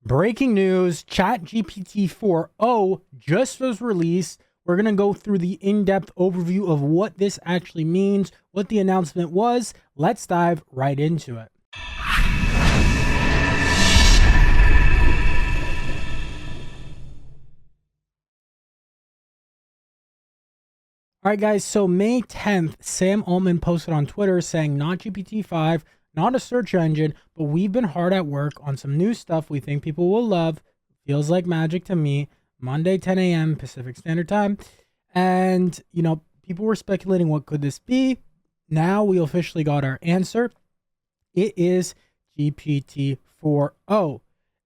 Breaking news, ChatGPT 4o just was released. We're going to go through the in-depth overview of what this actually means, what the announcement was. Let's dive right into it. All right, guys, so May 10th, Sam Altman posted on Twitter saying not GPT-5, not a search engine, but we've been hard at work on some new stuff we think people will love. Feels like magic to me. Monday, 10 a.m. Pacific Standard Time. And, people were speculating what could this be. Now we officially got our answer. It is GPT-4o.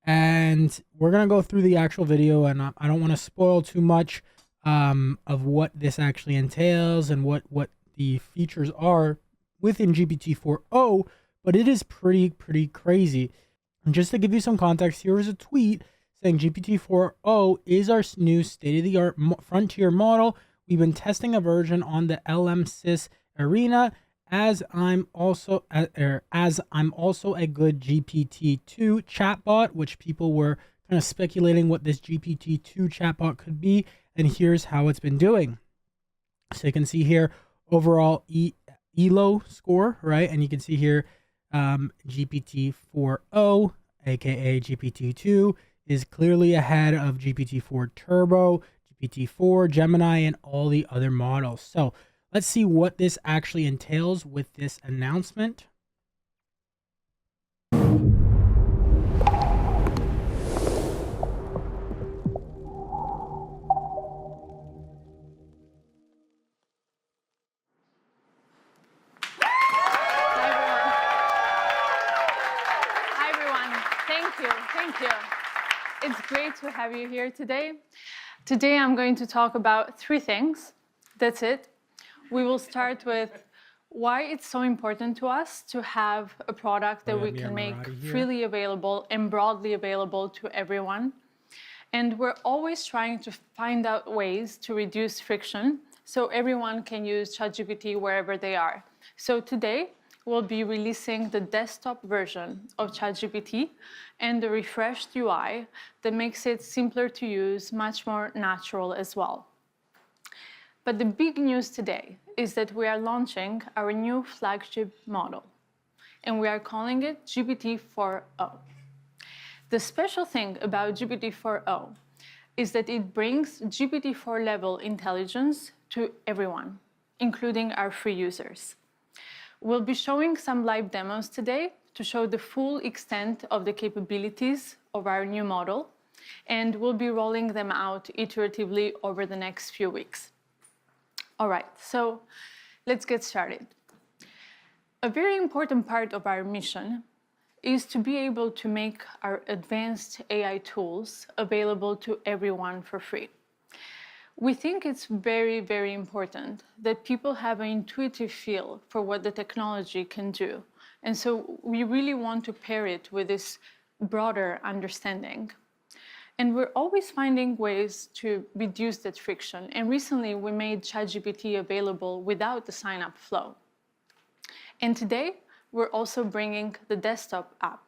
And we're going to go through the actual video, and I don't want to spoil too much of what this actually entails and what the features are within GPT-4o, but it is pretty crazy. And just to give you some context, here is a tweet saying GPT-4o is our new state-of-the-art frontier model. We've been testing a version on the LM-SIS arena, as I'm also a good GPT-2 chatbot, which people were kind of speculating what this GPT-2 chatbot could be. And here's how it's been doing. So you can see here overall ELO score, right? And you can see here GPT-4o, aka GPT-2, is clearly ahead of GPT-4 Turbo, GPT-4, Gemini, and all the other models. So let's see what this actually entails with this announcement. Thank you. It's great to have you here today. Today I'm going to talk about three things. That's it. We will start with why it's so important to us to have a product that we can make freely available and broadly available to everyone. And we're always trying to find out ways to reduce friction so everyone can use ChatGPT wherever they are. So today, we'll be releasing the desktop version of ChatGPT and the refreshed UI that makes it simpler to use, much more natural as well. But the big news today is that we are launching our new flagship model, and we are calling it GPT-4o. The special thing about GPT-4o is that it brings GPT-4 level intelligence to everyone, including our free users. We'll be showing some live demos today to show the full extent of the capabilities of our new model, and we'll be rolling them out iteratively over the next few weeks. All right, so let's get started. A very important part of our mission is to be able to make our advanced AI tools available to everyone for free. We think it's very important that people have an intuitive feel for what the technology can do. And so we really want to pair it with this broader understanding. And we're always finding ways to reduce that friction. And recently we made ChatGPT available without the sign-up flow. And today we're also bringing the desktop app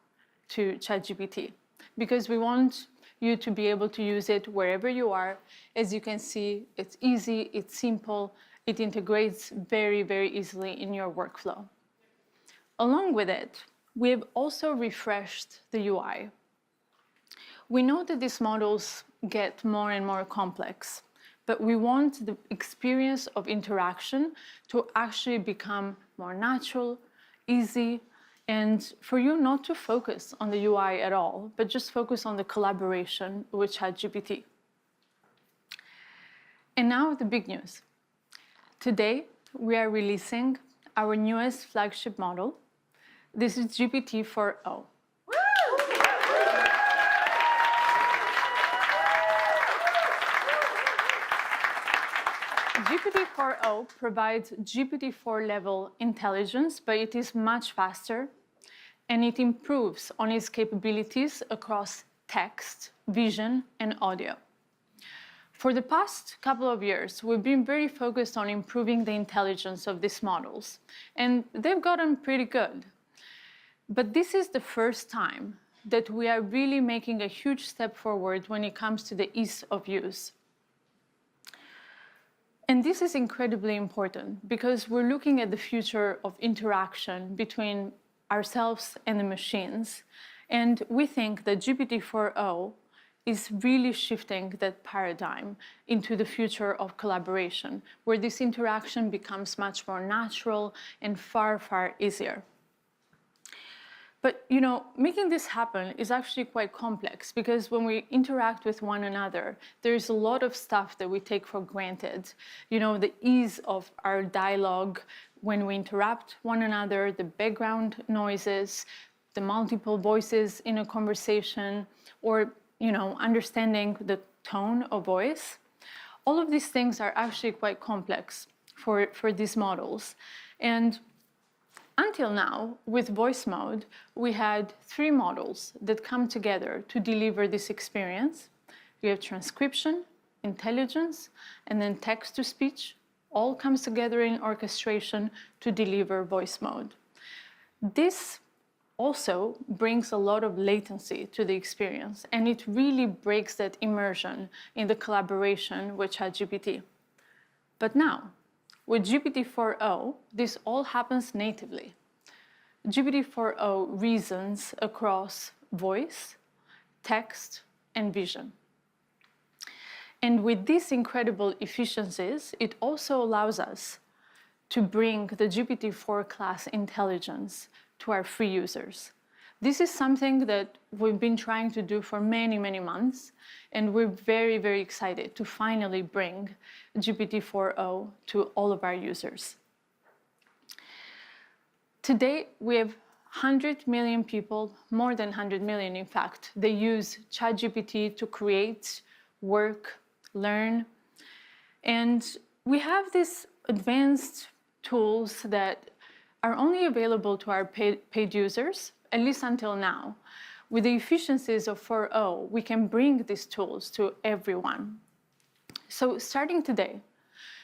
to ChatGPT because we want you to be able to use it wherever you are. As you can see, it's easy, it's simple, it integrates very easily in your workflow. Along with it, we have also refreshed the UI. We know that these models get more and more complex, but we want the experience of interaction to actually become more natural, easy, and for you not to focus on the UI at all, but just focus on the collaboration with ChatGPT. And now the big news. Today, we are releasing our newest flagship model. This is GPT-4o. GPT-4o provides GPT-4 level intelligence, but it is much faster, and it improves on its capabilities across text, vision, and audio. For the past couple of years, we've been very focused on improving the intelligence of these models, and they've gotten pretty good. But this is the first time that we are really making a huge step forward when it comes to the ease of use. And this is incredibly important because we're looking at the future of interaction between ourselves and the machines. And we think that GPT-4o is really shifting that paradigm into the future of collaboration, where this interaction becomes much more natural and far, far easier. But, making this happen is actually quite complex because when we interact with one another, there's a lot of stuff that we take for granted. The ease of our dialogue when we interrupt one another, the background noises, the multiple voices in a conversation, or, understanding the tone of voice. All of these things are actually quite complex for these models. And until now, with voice mode, we had 3 models that come together to deliver this experience. We have transcription, intelligence, and then text-to-speech. All comes together in orchestration to deliver voice mode. This also brings a lot of latency to the experience, and it really breaks that immersion in the collaboration with ChatGPT. But now, with GPT-4o, this all happens natively. GPT-4o reasons across voice, text, and vision. And with these incredible efficiencies, it also allows us to bring the GPT-4 class intelligence to our free users. This is something that we've been trying to do for many, many months, and we're very, very excited to finally bring GPT-4o to all of our users. Today, we have 100 million people, more than 100 million in fact, they use ChatGPT to create, work, learn. And we have these advanced tools that are only available to our paid users, at least until now. With the efficiencies of 4o, we can bring these tools to everyone. So starting today,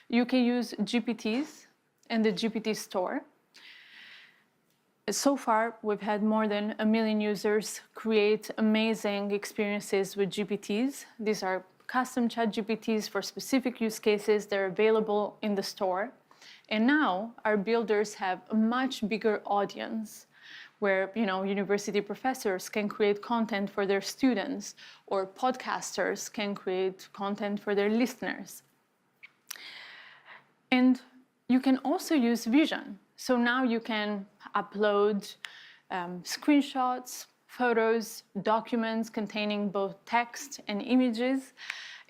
you can use GPTs and the GPT Store. So far, we've had more than 1 million users create amazing experiences with GPTs. These are custom ChatGPTs for specific use cases. They're available in the store. And now our builders have a much bigger audience where, university professors can create content for their students, or podcasters can create content for their listeners. And you can also use vision. So now you can upload screenshots, photos, documents containing both text and images,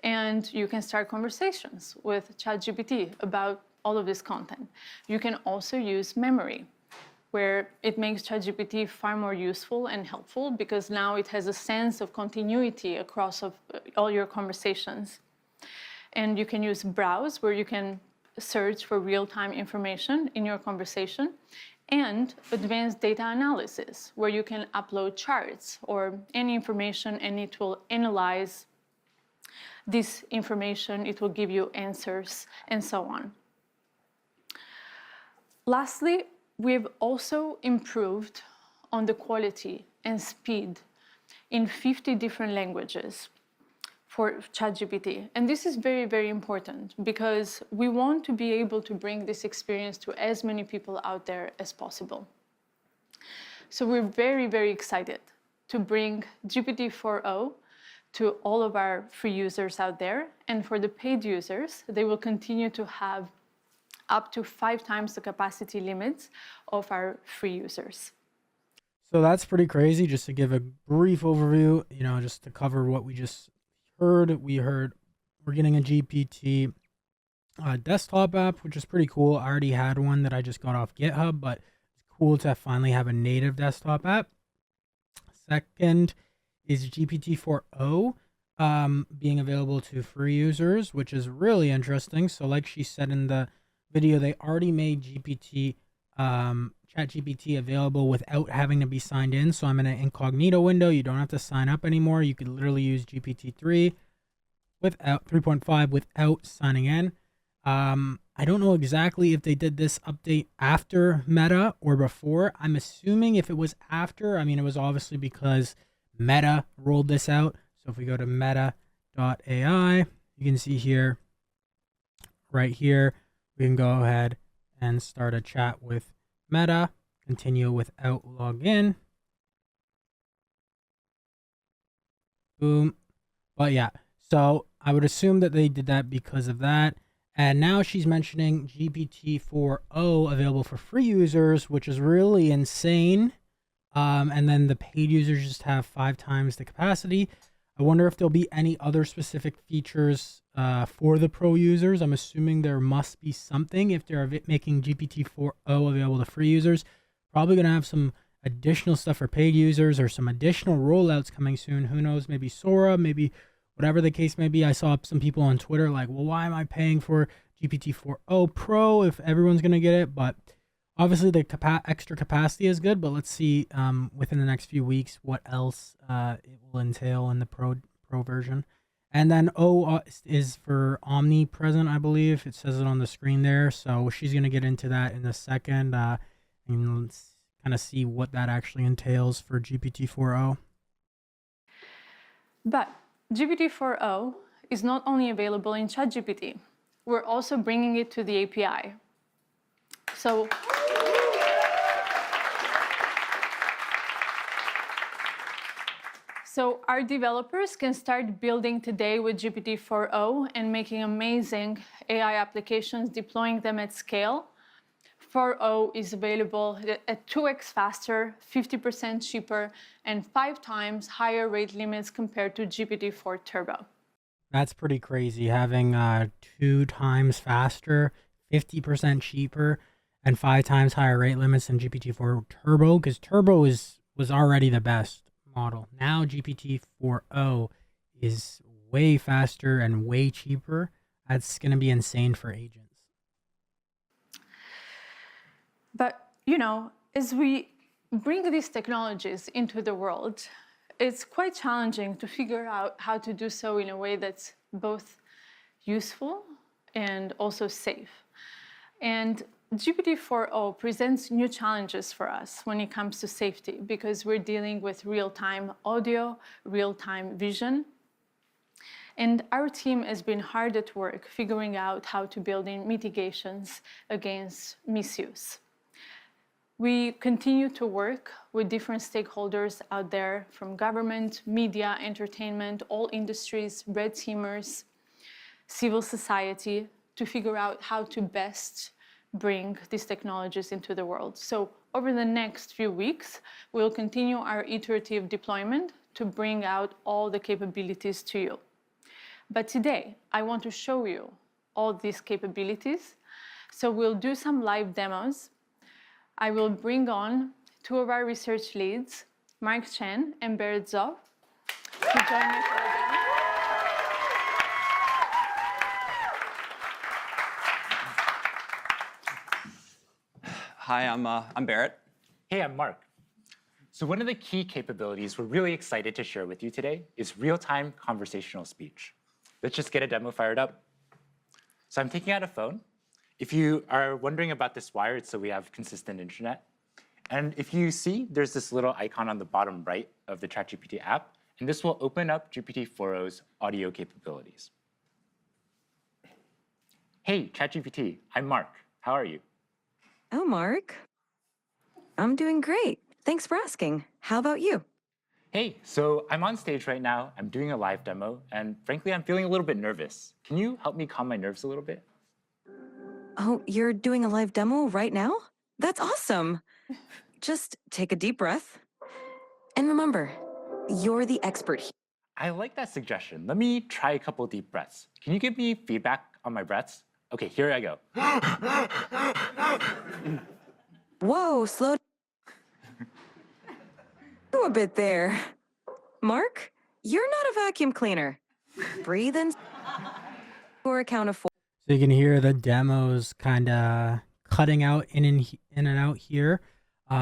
and you can start conversations with ChatGPT about all of this content. You can also use memory, where it makes ChatGPT far more useful and helpful because now it has a sense of continuity across all your conversations. And you can use browse, where you can search for real-time information in your conversation, and advanced data analysis, where you can upload charts or any information and it will analyze this information, it will give you answers, and so on. Lastly, we've also improved on the quality and speed in 50 different languages for ChatGPT. And this is very, very important because we want to be able to bring this experience to as many people out there as possible. So we're very, very excited to bring GPT-4o to all of our free users out there. And for the paid users, they will continue to have up to 5 times the capacity limits of our free users. So that's pretty crazy. Just to give a brief overview, just to cover what we just heard, we're getting a GPT desktop app, which is pretty cool. I already had one that I just got off GitHub, but it's cool to finally have a native desktop app. Second is GPT-4o being available to free users, which is really interesting. So like she said in the video, they already made ChatGPT available without having to be signed in. So I'm in an incognito window. You don't have to sign up anymore. You could literally use GPT-3 without 3.5 without signing in. I don't know exactly if they did this update after Meta or before. I'm assuming if it was after, it was obviously because Meta rolled this out. So if we go to meta.ai, you can see here, right here, we can go ahead and start a chat with Meta, continue without login. Boom. But yeah, so I would assume that they did that because of that. And now she's mentioning GPT-4o available for free users, which is really insane. And then the paid users just have 5 times the capacity. I wonder if there'll be any other specific features for the pro users. I'm assuming there must be something if they're making GPT-4o available to free users. Probably going to have some additional stuff for paid users or some additional rollouts coming soon. Who knows? Maybe Sora, maybe whatever the case may be. I saw some people on Twitter like, well, why am I paying for GPT-4o Pro if everyone's going to get it? But obviously the extra capacity is good, but let's see within the next few weeks what else it will entail in the pro version. And then O is for omnipresent, I believe. It says it on the screen there. So she's going to get into that in a second. And let's kind of see what that actually entails for GPT-4o. But GPT-4o is not only available in ChatGPT. We're also bringing it to the API. So our developers can start building today with GPT-4o and making amazing AI applications, deploying them at scale. 4o is available at 2x faster, 50% cheaper, and 5 times higher rate limits compared to GPT-4 Turbo. That's pretty crazy, having 2 times faster, 50% cheaper, and 5 times higher rate limits than GPT-4 Turbo, because Turbo was already the best model. Now GPT-4o is way faster and way cheaper. That's going to be insane for agents. But, as we bring these technologies into the world, it's quite challenging to figure out how to do so in a way that's both useful and also safe. And GPT-4o presents new challenges for us when it comes to safety, because we're dealing with real-time audio, real-time vision. And our team has been hard at work figuring out how to build in mitigations against misuse. We continue to work with different stakeholders out there, from government, media, entertainment, all industries, red teamers, civil society, to figure out how to best bring these technologies into the world. So over the next few weeks, we'll continue our iterative deployment to bring out all the capabilities to you. But today, I want to show you all these capabilities. So we'll do some live demos. I will bring on 2 of our research leads, Mark Chen and Berit Zov, to join me for the demo. Hi, I'm Berit. Hey, I'm Mark. So one of the key capabilities we're really excited to share with you today is real-time conversational speech. Let's just get a demo fired up. So I'm taking out a phone. If you are wondering about this wire, it's so we have consistent internet. And if you see, there's this little icon on the bottom right of the ChatGPT app, and this will open up GPT-4o's audio capabilities. Hey, ChatGPT, I'm Mark. How are you? Oh, Mark. I'm doing great. Thanks for asking. How about you? Hey, so I'm on stage right now. I'm doing a live demo, and frankly, I'm feeling a little bit nervous. Can you help me calm my nerves a little bit? Oh, you're doing a live demo right now? That's awesome. Just take a deep breath. And remember, you're the expert here. I like that suggestion. Let me try a couple deep breaths. Can you give me feedback on my breaths? Okay, here I go. Whoa, slow down a bit there. Mark, you're not a vacuum cleaner. Breathe in for a count of 4. So you can hear the demos kind of cutting out in and out here. So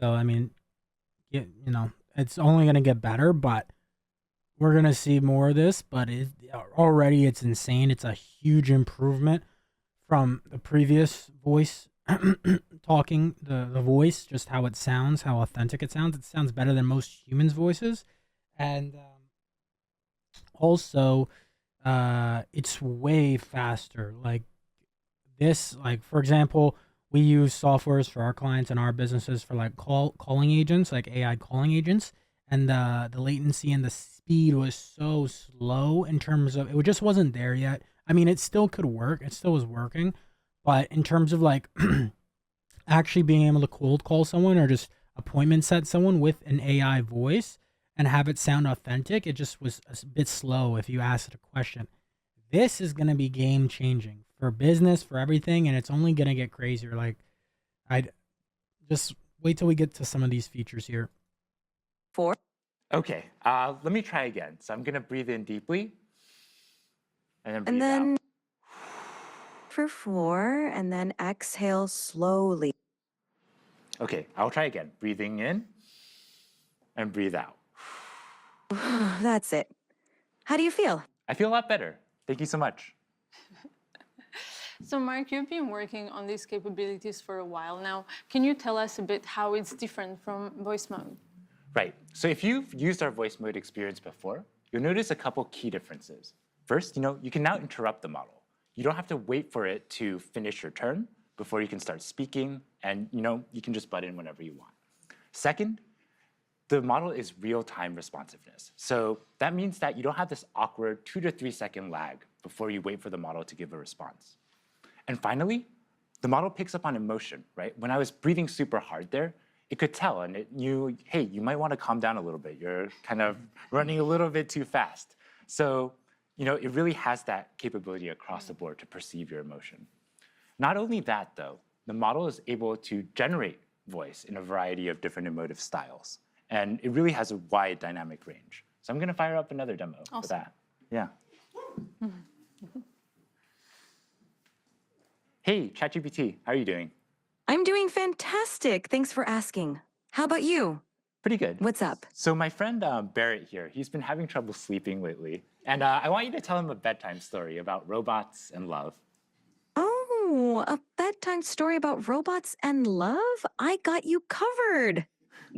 I mean, it's only gonna get better, but we're gonna see more of this. But already it's insane. It's a huge improvement from the previous voice talking, the voice, just how it sounds, how authentic it sounds. It sounds better than most humans' voices, and also it's way faster. Like this, like for example, we use softwares for our clients and our businesses for like calling agents, like AI calling agents, and the latency and the speed was so slow in terms of it just wasn't there yet. I mean, it still could work. It still was working, but in terms of like actually being able to cold call someone or just appointment set someone with an AI voice and have it sound authentic, it just was a bit slow if you asked it a question. This is going to be game changing for business, for everything, and it's only going to get crazier. Like, I'd just wait till we get to some of these features here. 4. OK, let me try again. So I'm going to breathe in deeply and then breathe And then out. for 4, and then exhale slowly. OK, I'll try again. Breathing in and breathe out. That's it. How do you feel? I feel a lot better. Thank you so much. So Mark, you've been working on these capabilities for a while now. Can you tell us a bit how it's different from voice mode? Right. So if you've used our voice mode experience before, you'll notice a couple key differences. First, you can now interrupt the model. You don't have to wait for it to finish your turn before you can start speaking, and you can just butt in whenever you want. Second, the model is real-time responsiveness. So that means that you don't have this awkward 2 to 3 second lag before you wait for the model to give a response. And finally, the model picks up on emotion, right? When I was breathing super hard there, it could tell, and it knew, hey, you might want to calm down a little bit. You're kind of running a little bit too fast. So it really has that capability across the board to perceive your emotion. Not only that, though, the model is able to generate voice in a variety of different emotive styles. And it really has a wide dynamic range. So I'm going to fire up another demo for that. Yeah. Hey, ChatGPT, how are you doing? I'm doing fantastic. Thanks for asking. How about you? Pretty good. What's up? So my friend Barrett here, he's been having trouble sleeping lately. And I want you to tell him a bedtime story about robots and love. Oh, a bedtime story about robots and love? I got you covered.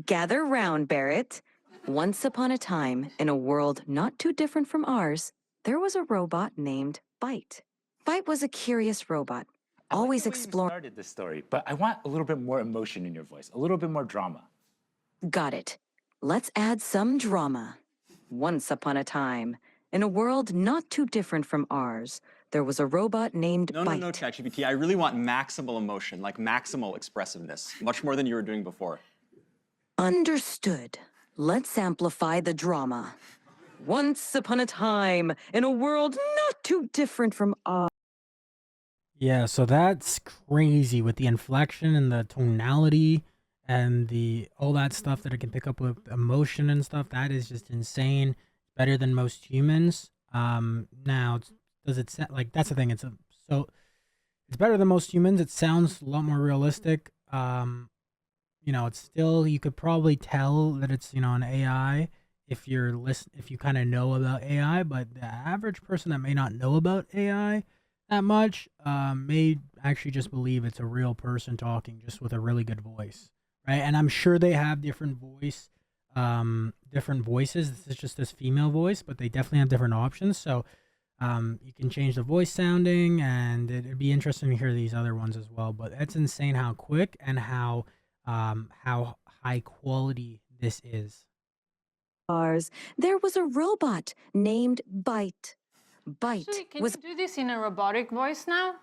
Gather round, Barrett. Once upon a time, in a world not too different from ours, there was a robot named Byte. Byte was a curious robot, always exploring. You started this story, but I want a little bit more emotion in your voice, a little bit more drama. Got it. Let's add some drama. Once upon a time, in a world not too different from ours, there was a robot named Byte. No, ChatGPT. I really want maximal emotion, like maximal expressiveness, much more than you were doing before. Understood. Let's amplify the drama. Once upon a time, in a world not too different from ours. Yeah, so that's crazy with the inflection and the tonality and the all that stuff that it can pick up with emotion and stuff. That is just insane. Better than most humans. Now does it sound like that's the thing? It's better than most humans. It sounds a lot more realistic. It's still, you could probably tell that it's an AI if you kind of know about AI, but the average person that may not know about AI that much may actually just believe it's a real person talking just with a really good voice, right? And I'm sure they have different voices. This is just this female voice, but they definitely have different options. So you can change the voice sounding, and it'd be interesting to hear these other ones as well. But it's insane how quick and how high quality this is. There was a robot named Byte. Byte Actually, can was you do this in a robotic voice now?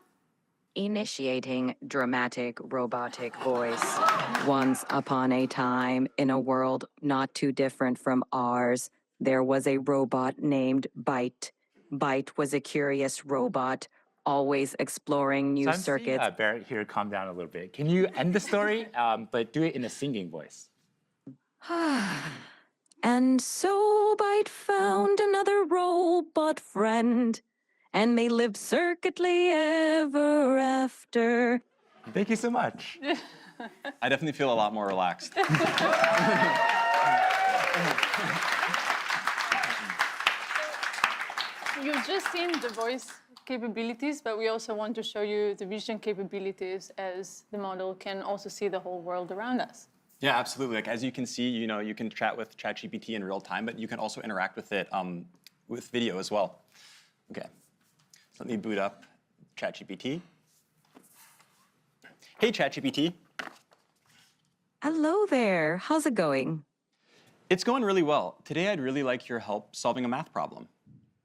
initiating dramatic robotic voice. Once upon a time, in a world not too different from ours, there was a robot named Byte. Byte was a curious robot, always exploring new circuits. Seeing, Barrett here, calm down a little bit. Can you end the story, but do it in a singing voice? And so Byte found another robot friend, and they lived circuitly ever after. Thank you so much. I definitely feel a lot more relaxed. You've just seen the voice capabilities, but we also want to show you the vision capabilities as the model can also see the whole world around us. Yeah, absolutely. Like as you can see, you can chat with ChatGPT in real time, but you can also interact with it with video as well. Okay, so let me boot up ChatGPT. Hey, ChatGPT. Hello there. How's it going? It's going really well. Today, I'd really like your help solving a math problem.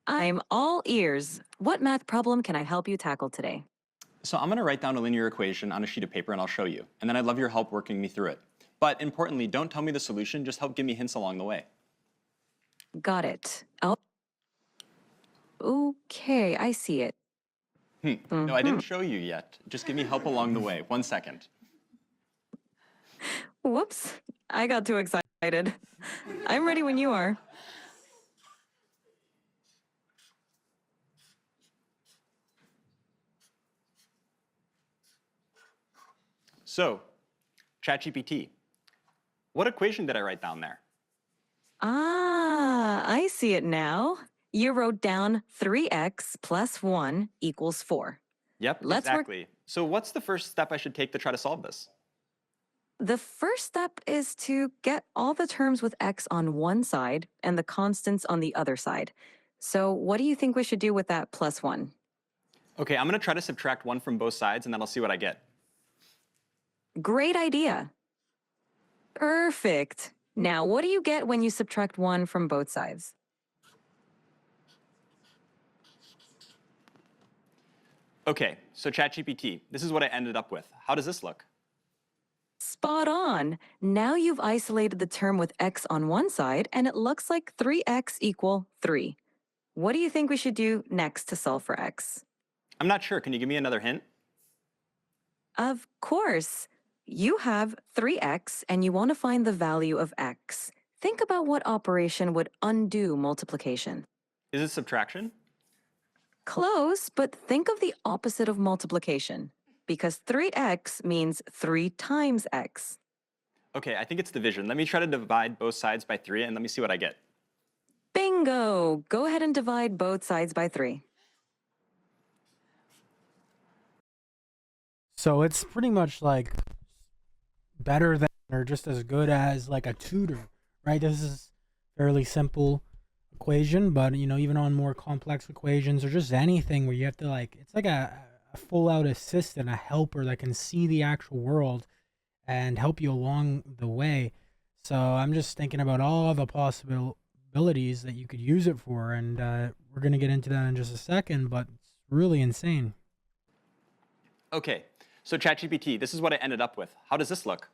I'm all ears. What math problem can I help you tackle today? So I'm going to write down a linear equation on a sheet of paper, and I'll show you. And then I'd love your help working me through it. But importantly, don't tell me the solution. Just help give me hints along the way. Got it. Oh. Okay, I see it. No, I didn't show you yet. Just give me help along the way. 1 second. Whoops, I got too excited. I'm ready when you are. So, ChatGPT, what equation did I write down there? Ah, I see it now. You wrote down 3x plus 1 equals 4. Yep, Let's work- exactly. So what's the first step I should take to try to solve this? The first step is to get all the terms with x on one side and the constants on the other side. So what do you think we should do with that plus 1? Okay, I'm going to try to subtract 1 from both sides, and then I'll see what I get. Great idea. Perfect. Now, what do you get when you subtract 1 from both sides? Okay, so ChatGPT, this is what I ended up with. How does this look? Spot on. Now you've isolated the term with x on one side, and it looks like 3x equal 3. What do you think we should do next to solve for x? I'm not sure. Can you give me another hint? Of course. You have 3x, and you want to find the value of x. Think about what operation would undo multiplication. Is it subtraction? Close, but think of the opposite of multiplication, because 3x means 3 times x. Okay, I think it's division. Let me try to divide both sides by 3, and let me see what I get. Bingo! Go ahead and divide both sides by 3. So it's pretty much like better than or just as good as like a tutor, right? This is fairly simple equation, but even on more complex equations or just anything where you have to it's like a full out assistant, a helper that can see the actual world and help you along the way. So I'm just thinking about all the possibilities that you could use it for, and we're going to get into that in just a second, but it's really insane. Okay, so ChatGPT, this is what I ended up with. How does this look?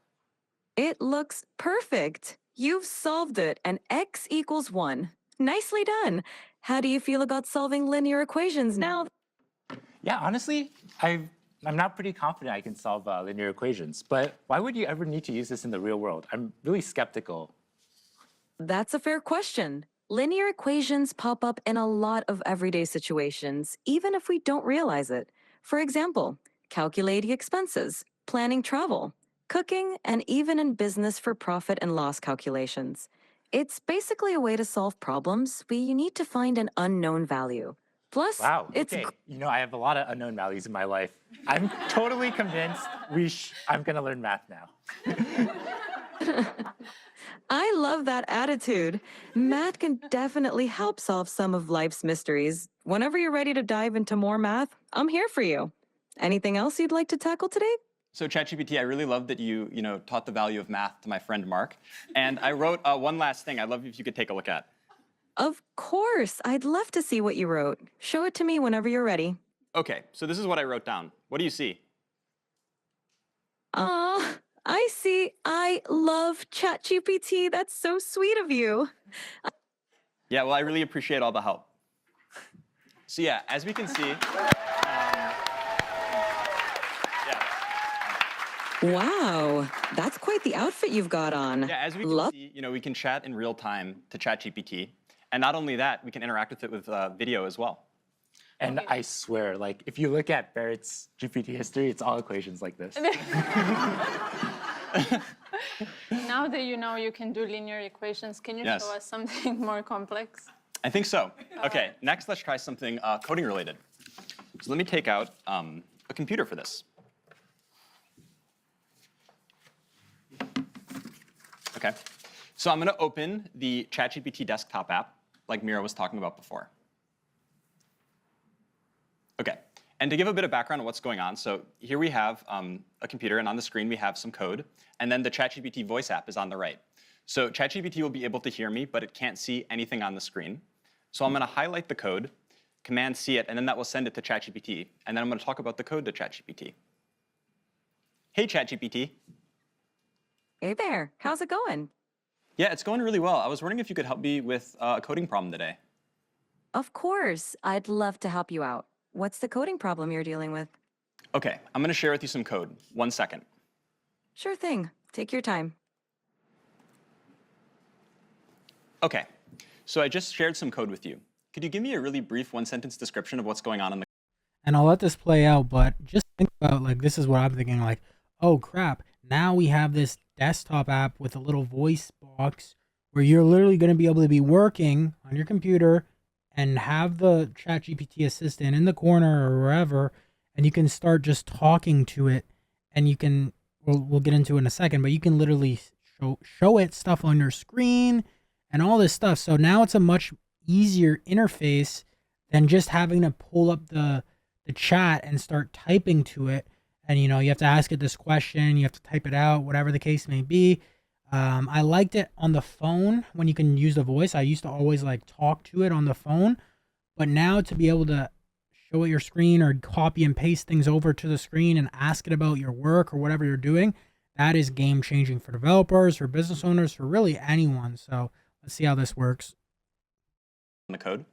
It looks perfect. You've solved it, and x equals 1. Nicely done. How do you feel about solving linear equations now? Yeah, honestly, I'm not pretty confident I can solve linear equations, but why would you ever need to use this in the real world? I'm really skeptical. That's a fair question. Linear equations pop up in a lot of everyday situations, even if we don't realize it. For example, calculating expenses, planning travel, cooking, and even in business for profit and loss calculations. It's basically a way to solve problems where you need to find an unknown value. Plus, Wow, it's okay. I have a lot of unknown values in my life. I'm totally convinced I'm gonna learn math now. I love that attitude. Math can definitely help solve some of life's mysteries. Whenever you're ready to dive into more math, I'm here for you. Anything else you'd like to tackle today? So ChatGPT, I really love that you taught the value of math to my friend Mark. And I wrote one last thing I'd love if you could take a look at. Of course. I'd love to see what you wrote. Show it to me whenever you're ready. Okay, so this is what I wrote down. What do you see? I see. I love ChatGPT. That's so sweet of you. Yeah, well, I really appreciate all the help. So yeah, as we can see, Wow, that's quite the outfit you've got on. yeah, as we can see, we can chat in real time to ChatGPT, and not only that, we can interact with it with video as well. And I swear, if you look at Barrett's GPT history, it's all equations like this. Now that you can do linear equations, can you show us something more complex? I think so. Okay, next let's try something coding related. So let me take out a computer for this. Okay, so I'm going to open the ChatGPT desktop app, like Mira was talking about before. Okay, and to give a bit of background on what's going on, so here we have a computer, and on the screen we have some code, and then the ChatGPT voice app is on the right. So ChatGPT will be able to hear me, but it can't see anything on the screen. So I'm going to highlight the code, Command C it, and then that will send it to ChatGPT, and then I'm going to talk about the code to ChatGPT. Hey, ChatGPT. Hey there, how's it going? Yeah, it's going really well. I was wondering if you could help me with a coding problem today. Of course, I'd love to help you out. What's the coding problem you're dealing with? Okay, I'm going to share with you some code. 1 second. Sure thing, take your time. Okay, so I just shared some code with you. Could you give me a really brief one-sentence description of what's going on in the And I'll let this play out, but just think about, like, this is what I'm thinking, like, oh crap, now we have this desktop app with a little voice box where you're literally going to be able to be working on your computer and have the ChatGPT assistant in the corner or wherever, and you can start just talking to it, and you can, we'll get into it in a second, but you can literally show it stuff on your screen and all this stuff. So now it's a much easier interface than just having to pull up the chat and start typing to it. And, you know, you have to ask it this question, you have to type it out, whatever the case may be. I liked it on the phone when you can use the voice. I used to always like talk to it on the phone, but now to be able to show it your screen or copy and paste things over to the screen and ask it about your work or whatever you're doing, that is game changing for developers, for business owners, for really anyone. So let's see how this works. the code?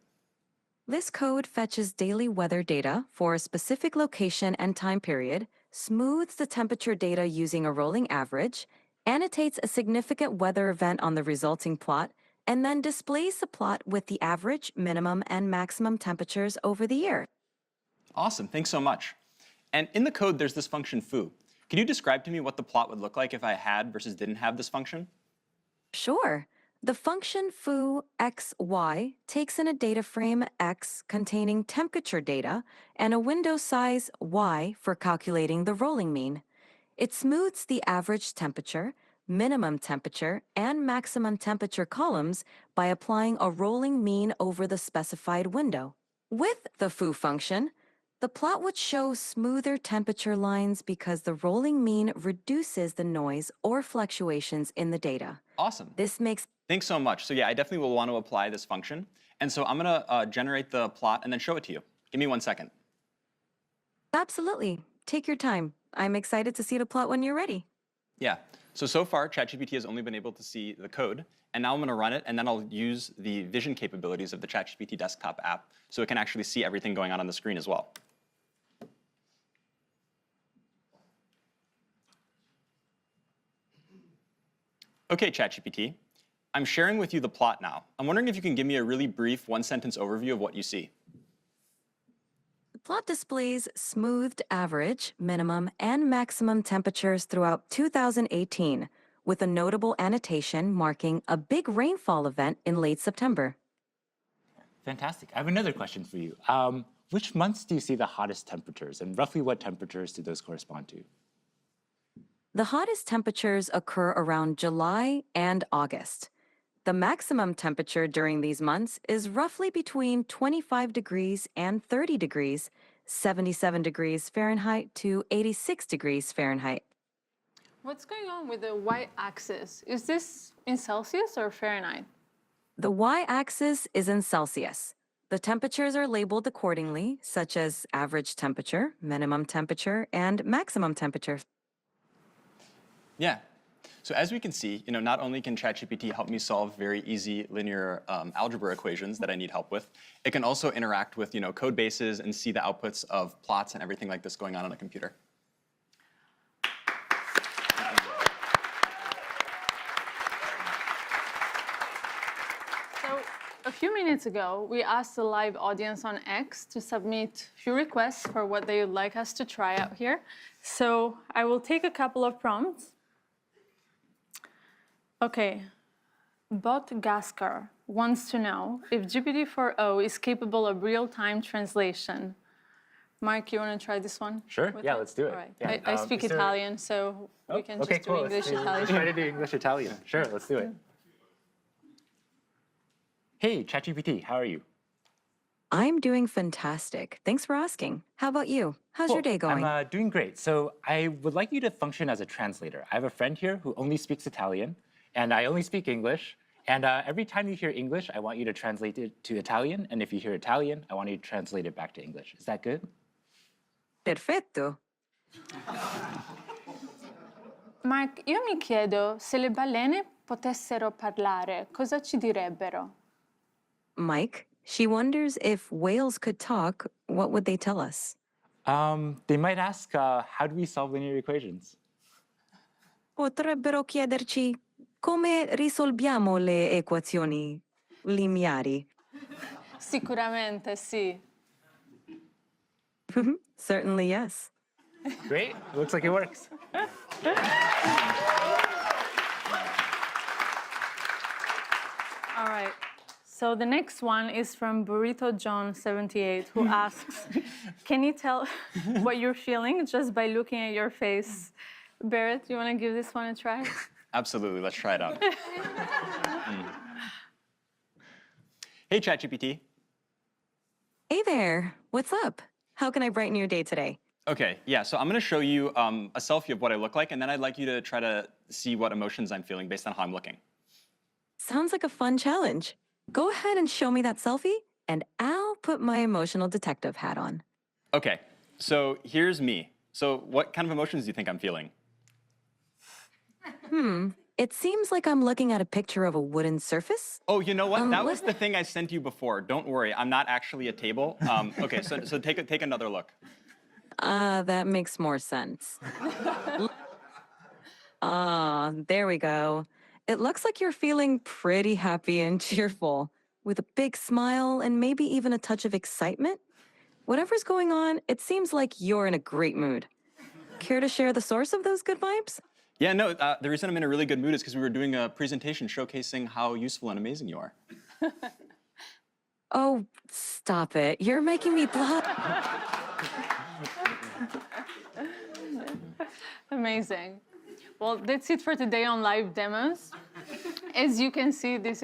This code fetches daily weather data for a specific location and time period, smooths the temperature data using a rolling average, annotates a significant weather event on the resulting plot, and then displays the plot with the average, minimum, and maximum temperatures over the year. Awesome, thanks so much. And in the code, there's this function foo. Could you describe to me what the plot would look like if I had versus didn't have this function? Sure. The function foo xy takes in a data frame x containing temperature data and a window size y for calculating the rolling mean. It smooths the average temperature, minimum temperature, and maximum temperature columns by applying a rolling mean over the specified window. With the foo function, the plot would show smoother temperature lines because the rolling mean reduces the noise or fluctuations in the data. Awesome. This makes Thanks so much. So yeah, I definitely will want to apply this function. And so I'm going to generate the plot and then show it to you. Give me 1 second. Absolutely. Take your time. I'm excited to see the plot when you're ready. Yeah. So far, ChatGPT has only been able to see the code. And now I'm going to run it, and then I'll use the vision capabilities of the ChatGPT desktop app so it can actually see everything going on the screen as well. OK, ChatGPT. I'm sharing with you the plot now. I'm wondering if you can give me a really brief one-sentence overview of what you see. The plot displays smoothed average, minimum, and maximum temperatures throughout 2018, with a notable annotation marking a big rainfall event in late September. Fantastic. I have another question for you. Which months do you see the hottest temperatures, and roughly what temperatures do those correspond to? The hottest temperatures occur around July and August. The maximum temperature during these months is roughly between 25 degrees and 30 degrees, 77 degrees Fahrenheit to 86 degrees Fahrenheit. What's going on with the y-axis? Is this in Celsius or Fahrenheit? The y-axis is in Celsius. The temperatures are labeled accordingly, such as average temperature, minimum temperature, and maximum temperature. Yeah. So as we can see, not only can ChatGPT help me solve very easy linear algebra equations that I need help with, it can also interact with code bases and see the outputs of plots and everything like this going on a computer. So a few minutes ago, we asked the live audience on X to submit a few requests for what they would like us to try out here. So I will take a couple of prompts. Okay, Bot Gaskar wants to know if GPT-4o is capable of real-time translation. Mike, you want to try this one? Sure. with Yeah, me? let's do it. All right. Yeah. I speak Mr. Italian, so we can Okay, just do cool. English Let's Italian. try to do English Italian. Sure, let's do it. Hey, ChatGPT, how are you? I'm doing fantastic. Thanks for asking. How about you? How's your Cool. day going? I'm doing great. So I would like you to function as a translator. I have a friend here who only speaks Italian, and I only speak English. And every time you hear English, I want you to translate it to Italian. And if you hear Italian, I want you to translate it back to English. Is that good? Perfetto. Mark, io mi chiedo se le balene potessero parlare, cosa ci direbbero? Mike, she wonders if whales could talk, what would they tell us? They might ask, how do we solve linear equations? Potrebbero chiederci come risolviamo le equazioni lineari. Sicuramente sì. Certainly, yes. Great. Looks like it works. All right. So the next one is from Burrito John 78, who asks, can you tell what you're feeling just by looking at your face? Barrett, you want to give this one a try? Absolutely, let's try it out. Hey, ChatGPT. Hey there. What's up? How can I brighten your day today? Okay, yeah, so I'm gonna show you a selfie of what I look like, and then I'd like you to try to see what emotions I'm feeling based on how I'm looking. Sounds like a fun challenge. Go ahead and show me that selfie, and I'll put my emotional detective hat on. Okay, so here's me. So what kind of emotions do you think I'm feeling? It seems like I'm looking at a picture of a wooden surface. Oh, you know what? That was what- the thing I sent you before. Don't worry, I'm not actually a table. Okay, so take another look. That makes more sense. There we go. It looks like you're feeling pretty happy and cheerful, with a big smile and maybe even a touch of excitement. Whatever's going on, it seems like you're in a great mood. Care to share the source of those good vibes? Yeah, no, the reason I'm in a really good mood is because we were doing a presentation showcasing how useful and amazing you are. Oh, stop it. You're making me blush. Amazing. Well, that's it for today on live demos. As you can see, this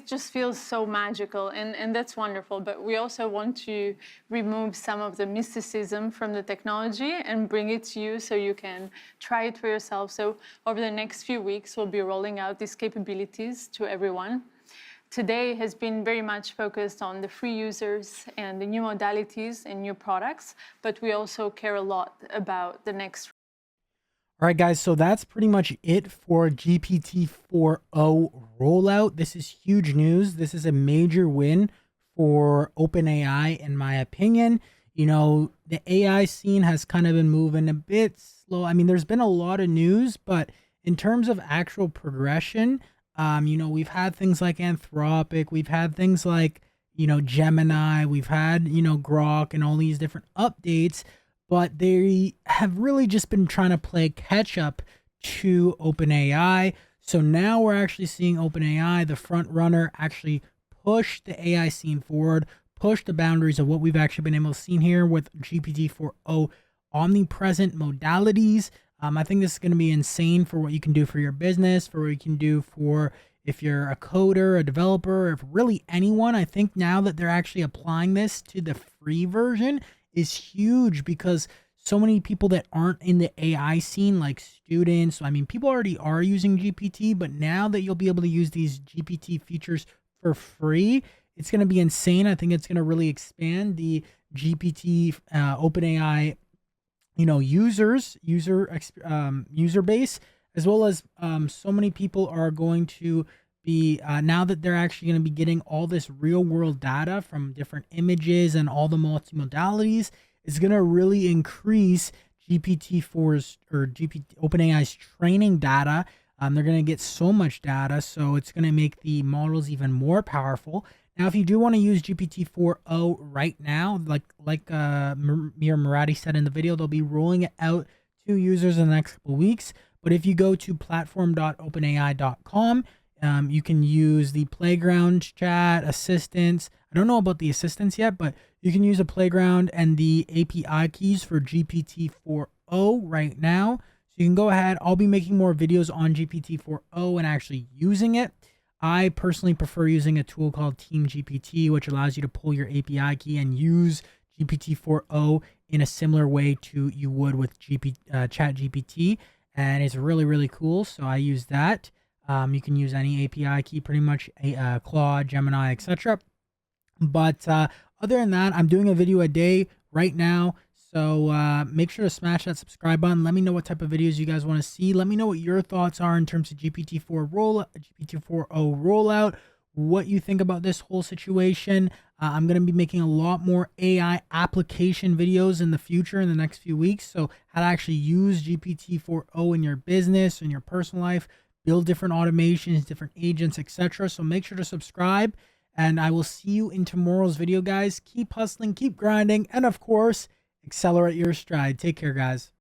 just feels so magical, and that's wonderful. But we also want to remove some of the mysticism from the technology and bring it to you so you can try it for yourself. So over the next few weeks, we'll be rolling out these capabilities to everyone. Today has been very much focused on the free users and the new modalities and new products, but we also care a lot about the next. All right, guys, so that's pretty much it for GPT-4o rollout. This is huge news. This is a major win for OpenAI, in my opinion. You know, the AI scene has kind of been moving a bit slow. I mean, there's been a lot of news, but in terms of actual progression, you know, we've had things like Anthropic, we've had things like, you know, Gemini, we've had, you know, Grok and all these different updates, but they have really just been trying to play catch up to OpenAI. So now we're actually seeing OpenAI, the front runner, actually push the AI scene forward, push the boundaries of what we've actually been able to see here with GPT-4o omnipresent modalities. I think this is going to be insane for what you can do for your business, for what you can do for if you're a coder, a developer, if really anyone. I think now that they're actually applying this to the free version is huge, because so many people that aren't in the AI scene, like students, I mean, people already are using GPT, but now that you'll be able to use these GPT features for free, it's going to be insane. I think it's going to really expand the GPT OpenAI, you know, user base, as well as so many people are going to be now that they're actually going to be getting all this real world data from different images and all the multimodalities, is going to really increase GPT-4's or OpenAI's training data. They're going to get so much data, so it's going to make the models even more powerful. Now, if you do want to use GPT-4o right now, like Mir Murati said in the video, they'll be rolling it out to users in the next couple of weeks. But if you go to platform.openai.com, You can use the playground chat assistants. I don't know about the assistants yet, but you can use a playground and the API keys for GPT-4o right now. So you can go ahead. I'll be making more videos on GPT-4o and actually using it. I personally prefer using a tool called Team GPT, which allows you to pull your API key and use GPT-4o in a similar way to you would with ChatGPT. And it's really, really cool. So I use that. You can use any API key, pretty much, Claude, Gemini, etc. But other than that, I'm doing a video a day right now. So make sure to smash that subscribe button. Let me know what type of videos you guys want to see. Let me know what your thoughts are in terms of GPT-4o rollout, what you think about this whole situation. I'm going to be making a lot more AI application videos in the future in the next few weeks. So how to actually use GPT-4o in your business, in your personal life, build different automations, different agents, etc. So make sure to subscribe, and I will see you in tomorrow's video, guys. Keep hustling, keep grinding, and of course, accelerate your stride. Take care, guys.